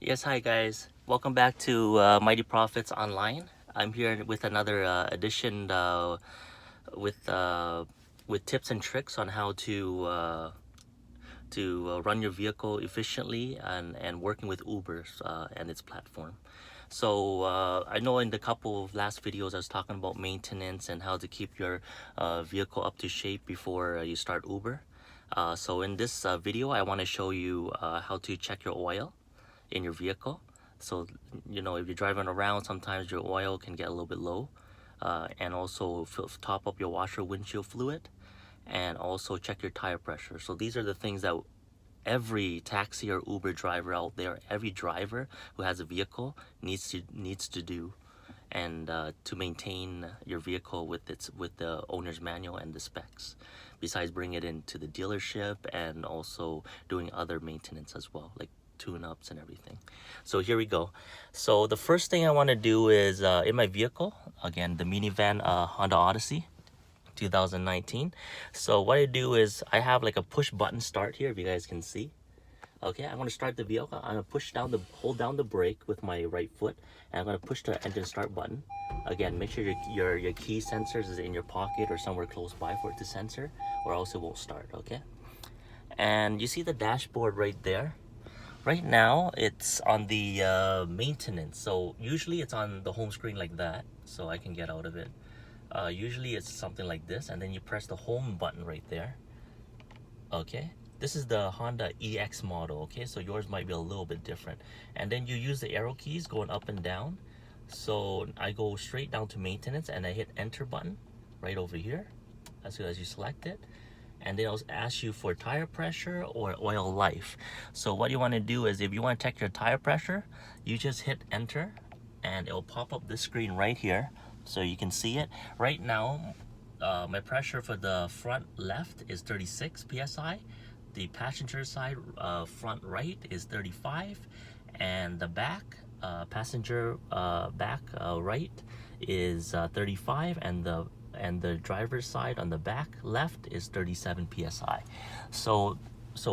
Yes, hi guys. Welcome back to Mighty Profits Online. I'm here with another edition with uh, with tips and tricks on how to run your vehicle efficiently and working with Uber and its platform. So I know in the couple of last videos I was talking about maintenance and how to keep your vehicle up to shape before you start Uber. So in this video I want to show you how to check your oil in your vehicle. So, if you're driving around, sometimes your oil can get a little bit low. And also top up your washer windshield fluid and also check your tire pressure. So these are the things that every taxi or Uber driver out there, every driver who has a vehicle needs to do, and to maintain your vehicle with the owner's manual and the specs, besides bringing it into the dealership and also doing other maintenance as well, like tune-ups and everything. So here we go. So the first thing I want to do is in my vehicle, again, the minivan Honda Odyssey 2019. So what I do is I have like a push button start here, if you guys can see. Okay, I'm gonna start the vehicle. I'm gonna hold down the brake with my right foot, and I'm gonna push the engine start button. Again, make sure your key sensors is in your pocket or somewhere close by for it to sensor, or else it won't start. Okay, and you see the dashboard right there. Right now, it's on the maintenance. So usually it's on the home screen like that, so I can get out of it. Usually it's something like this, and then you press the home button right there. Okay, this is the Honda EX model. Okay, so yours might be a little bit different, and then you use the arrow keys going up and down. So I go straight down to maintenance and I hit enter button right over here as soon as you select it, and then it'll ask you for tire pressure or oil life. So what you want to do is, if you want to check your tire pressure, you just hit enter and it'll pop up this screen right here so you can see it. Right now my pressure for the front left is 36 psi, the passenger side front right is 35, and the back passenger back right is 35, and the driver's side on the back left is 37 psi. So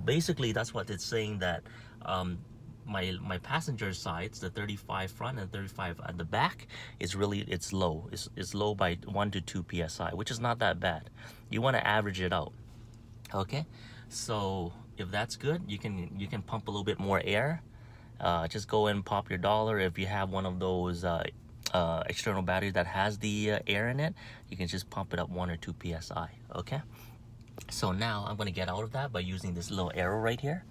basically that's what it's saying, that my passenger sides, the 35 front and 35 at the back, it's low. It's low by 1 to 2 psi, which is not that bad. You want to average it out. Okay, so if that's good, you can pump a little bit more air. Just go and pop your dollar. If you have one of those external batteries that has the air in it, you can just pump it up 1 or 2 psi. Okay, so now I'm going to get out of that by using this little arrow right here.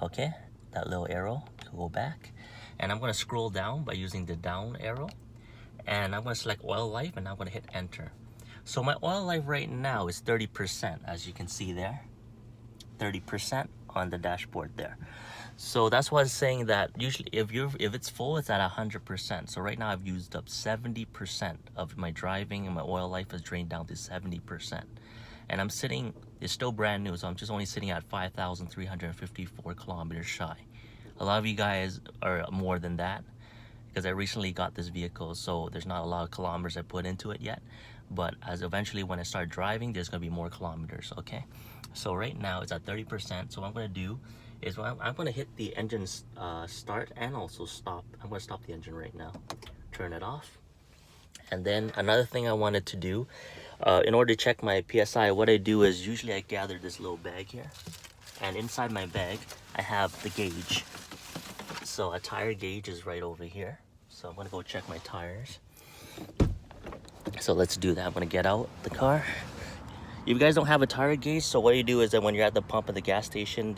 Okay, that little arrow to go back, and I'm going to scroll down by using the down arrow, and I'm going to select oil life, and I'm going to hit enter. So my oil life right now is 30%, as you can see there, 30% on the dashboard there. So that's why it's saying that usually if it's full, it's at 100%. So right now I've used up 70% of my driving, and my oil life has drained down to 70%. And it's still brand new, so I'm just only sitting at 5,354 kilometers shy. A lot of you guys are more than that, because I recently got this vehicle, so there's not a lot of kilometers I put into it yet. But as eventually when I start driving, there's gonna be more kilometers. Okay, so right now it's at 30%. So what I'm gonna do is I'm gonna hit the engine start and also stop. I'm gonna stop the engine right now, turn it off. And then another thing I wanted to do, in order to check my PSI, what I do is usually I gather this little bag here, and inside my bag I have the gauge. So a tire gauge is right over here. So I'm gonna go check my tires. So let's do that. I'm gonna get out the car. If you guys don't have a tire gauge, so what you do is that when you're at the pump at the gas station,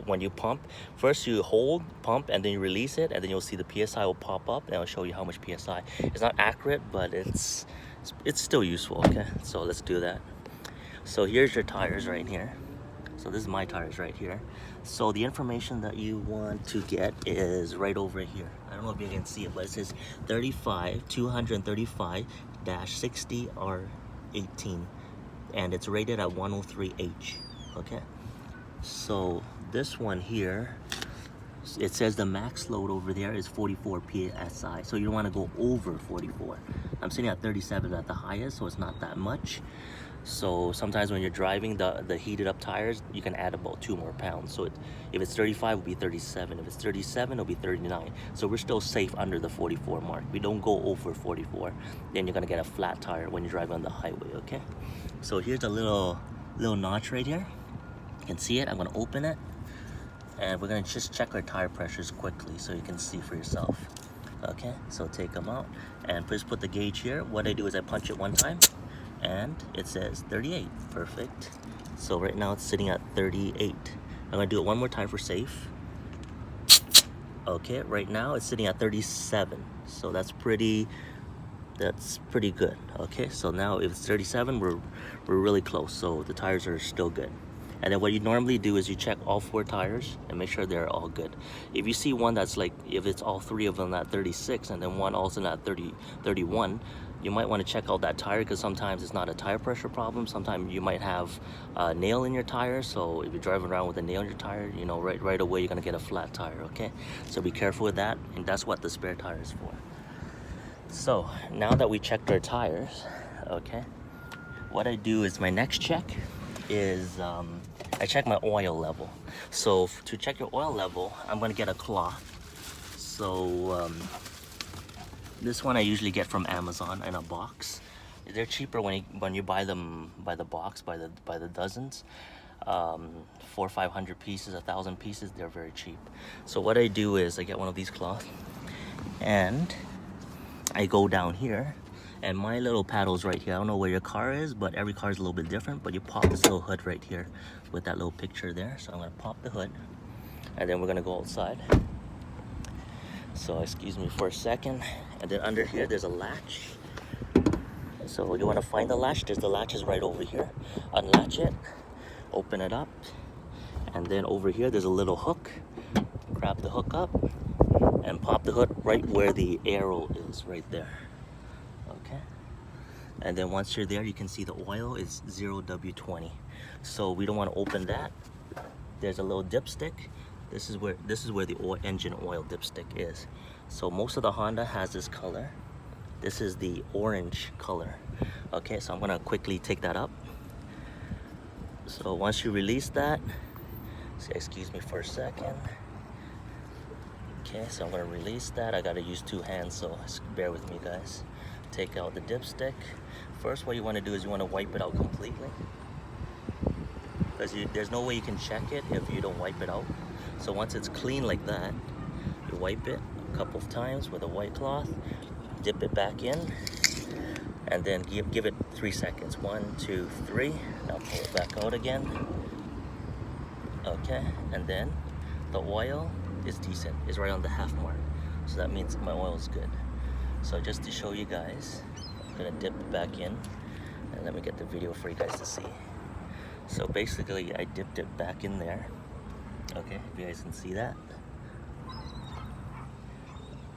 when you pump, first you hold, pump, and then you release it, and then you'll see the PSI will pop up, and it'll show you how much PSI. It's not accurate, but it's still useful. Okay, so let's do that. So here's your tires right here. So this is my tires right here. So the information that you want to get is right over here. I don't know if you can see it, but it says 235-60R18, and it's rated at 103H. Okay, so this one here it says the max load over there is 44 psi, so you don't want to go over 44. I'm sitting at 37 at the highest, so it's not that much. So sometimes when you're driving the heated up tires, you can add about 2 more pounds. So if it's 35, it'll be 37. If it's 37, it'll be 39. So we're still safe under the 44 mark. We don't go over 44. Then you're gonna get a flat tire when you're driving on the highway, okay? So here's a little notch right here. You can see it. I'm gonna open it. And we're gonna just check our tire pressures quickly so you can see for yourself. Okay, so take them out and just put the gauge here. What I do is I punch it one time and it says 38. Perfect. So right now it's sitting at 38. I'm gonna do it one more time for safe. Okay, right now it's sitting at 37. So that's pretty good. Okay, so now if it's 37, we're really close. So the tires are still good. And then what you normally do is you check all 4 tires and make sure they're all good. If you see one that's like, if it's all 3 of them at 36 and then one also at 31, you might want to check out that tire, because sometimes it's not a tire pressure problem. Sometimes you might have a nail in your tire. So if you're driving around with a nail in your tire, you know, right away you're gonna get a flat tire, okay? So be careful with that, and that's what the spare tire is for. So now that we checked our tires, okay, what I do is my next check is I check my oil level. So to check your oil level, I'm gonna get a cloth. So this one I usually get from Amazon in a box. They're cheaper when you buy them by the box, by the dozens. 400 or 500 pieces, 1,000 pieces, they're very cheap. So what I do is I get one of these cloths and I go down here, and my little paddle's right here. I don't know where your car is, but every car is a little bit different. But you pop this little hood right here with that little picture there. So I'm gonna pop the hood, and then we're gonna go outside. So excuse me for a second. And then under here there's a latch. So you wanna find the latch. The latch is right over here. Unlatch it, open it up, and then over here there's a little hook. Grab the hook up and pop the hood right where the arrow is, right there. Okay, and then once you're there, you can see the oil is 0W20. So we don't want to open that. There's a little dipstick. This is where the engine oil dipstick is. So most of the Honda has this color. This is the orange color. Okay, so I'm gonna quickly take that up. So once you release that, so excuse me for a second. Okay, so I'm gonna release that. I gotta use 2 hands, so bear with me, guys. Take out the dipstick. First, what you want to do is you want to wipe it out completely, because there's no way you can check it if you don't wipe it out. So once it's clean like that, you wipe it a couple of times with a white cloth, dip it back in, and then give it 3 seconds. 1, 2, 3. Now pull it back out again. Okay, and then the oil is decent. It's right on the half mark. So that means my oil is good. So just to show you guys, I'm gonna dip it back in, and let me get the video for you guys to see. So basically, I dipped it back in there. Okay, if you guys can see that.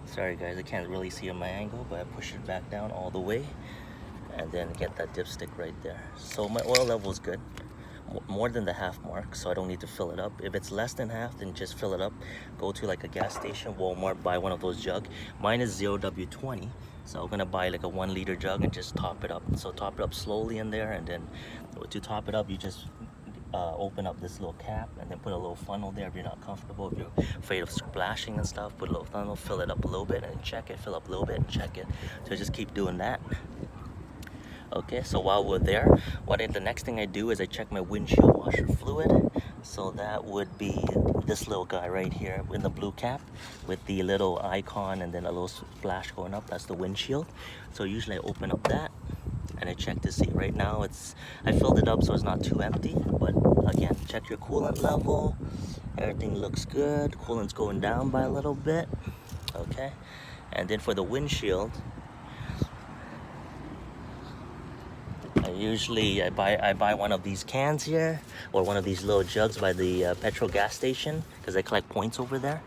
Sorry guys, I can't really see on my angle, but I push it back down all the way, and then get that dipstick right there. So my oil level is good. More than the half mark, so I don't need to fill it up. If it's less than half, then just fill it up. Go to like a gas station, Walmart, buy one of those jugs. Mine is 0W20, so I'm gonna buy like a 1 liter jug and just top it up. So top it up slowly in there, and then to top it up, you just open up this little cap and then put a little funnel there. If you're not comfortable, if you're afraid of splashing and stuff, put a little funnel, fill it up a little bit and check it, fill up a little bit and check it. So just keep doing that. Okay, so while we're there, the next thing I do is I check my windshield washer fluid. So that would be this little guy right here in the blue cap with the little icon and then a little splash going up. That's the windshield. So usually I open up that and I check to see. Right now I filled it up so it's not too empty, but again, check your coolant level. Everything looks good. Coolant's going down by a little bit. Okay, and then for the windshield, I buy one of these cans here, or one of these little jugs by the petrol gas station, because I collect points over there.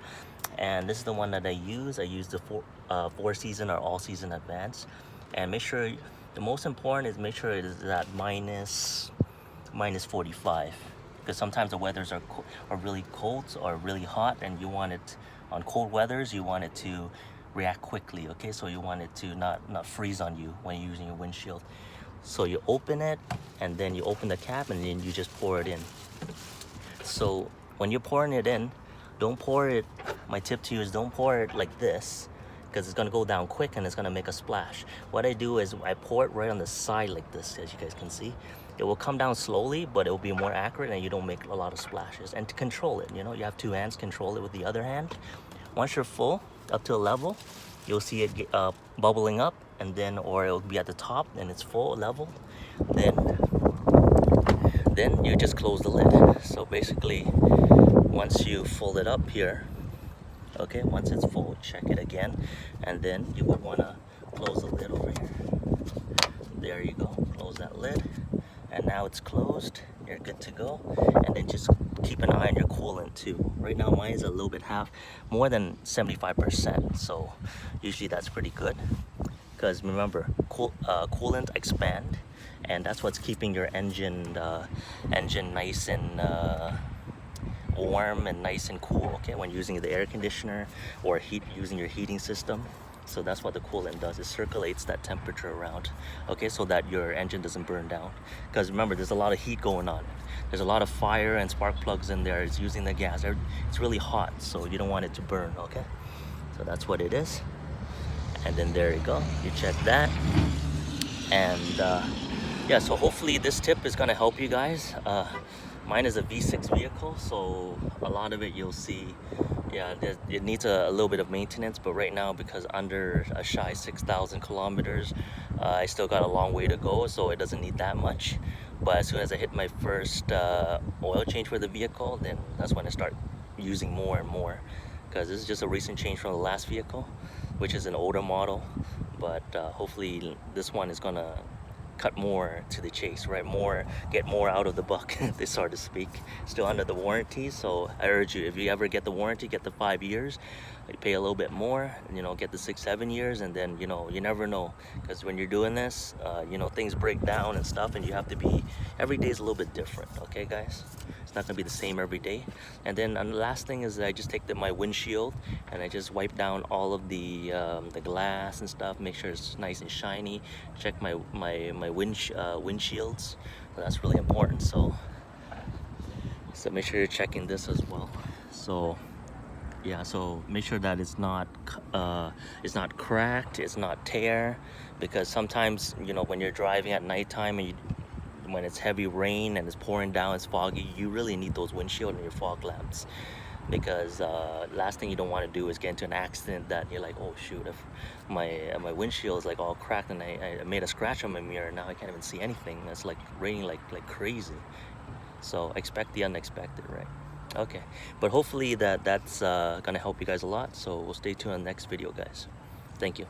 And this is the one that I use. I use the 4 season or all season advance. And make sure, the most important is make sure it is at minus 45. because sometimes the weathers are really cold or really hot, and you want it on cold weathers, you want it to react quickly, okay? So you want it to not freeze on you when you're using your windshield. So you open it, and then you open the cap, and then you just pour it in. So when you're pouring it in, don't pour it, my tip to you is don't pour it like this, because it's gonna go down quick and it's gonna make a splash. What I do is I pour it right on the side like this, as you guys can see. It will come down slowly, but it will be more accurate and you don't make a lot of splashes. And to control it, you have two hands, control it with the other hand. Once you're full, up to a level, you'll see it bubbling up, and then, or it'll be at the top and it's full level. Then you just close the lid. So basically, once you fold it up here, okay, once it's full, check it again, and then you would want to close the lid over here. There you go, close that lid, and now it's closed, you're good to go. And then just keep an eye on your coolant too. Right now mine is a little bit more than 75%, so usually that's pretty good, because remember, coolant expand, and that's what's keeping your engine nice and warm and nice and cool, okay, when using the air conditioner or using your heating system. So that's what the coolant does. It circulates that temperature around, okay, so that your engine doesn't burn down. Because remember, there's a lot of heat going on. There's a lot of fire and spark plugs in there. It's using the gas. It's really hot, so you don't want it to burn, okay? So that's what it is. And then there you go. You check that. And yeah, so hopefully this tip is gonna help you guys. Mine is a V6 vehicle, so a lot of it you'll see, yeah, it needs a little bit of maintenance, but right now, because under a shy 6,000 kilometers, I still got a long way to go, so it doesn't need that much. But as soon as I hit my first oil change for the vehicle, then that's when I start using more and more, because this is just a recent change from the last vehicle, which is an older model. But hopefully this one is gonna cut more to the chase, right? Get more out of the buck, so to speak. Still under the warranty, so I urge you, if you ever get the warranty, get the 5 years. You pay a little bit more, get the 6-7 years, and then you never know, because when you're doing this, things break down and stuff, and you have to be, every day is a little bit different, okay guys? It's not gonna be the same every day. And then the last thing is I just take my windshield and I just wipe down all of the glass and stuff, make sure it's nice and shiny. Check my windshields. That's really important. So make sure you're checking this as well. So yeah, so make sure that it's not cracked, it's not tear, because sometimes when you're driving at nighttime and when it's heavy rain and it's pouring down, it's foggy, you really need those windshield and your fog lamps, because last thing you don't want to do is get into an accident that you're like, oh shoot, if my windshield is like all cracked and I made a scratch on my mirror, now I can't even see anything. It's like raining like crazy. So expect the unexpected, right? Okay, but hopefully that's gonna help you guys a lot. So we'll stay tuned on the next video, guys. Thank you.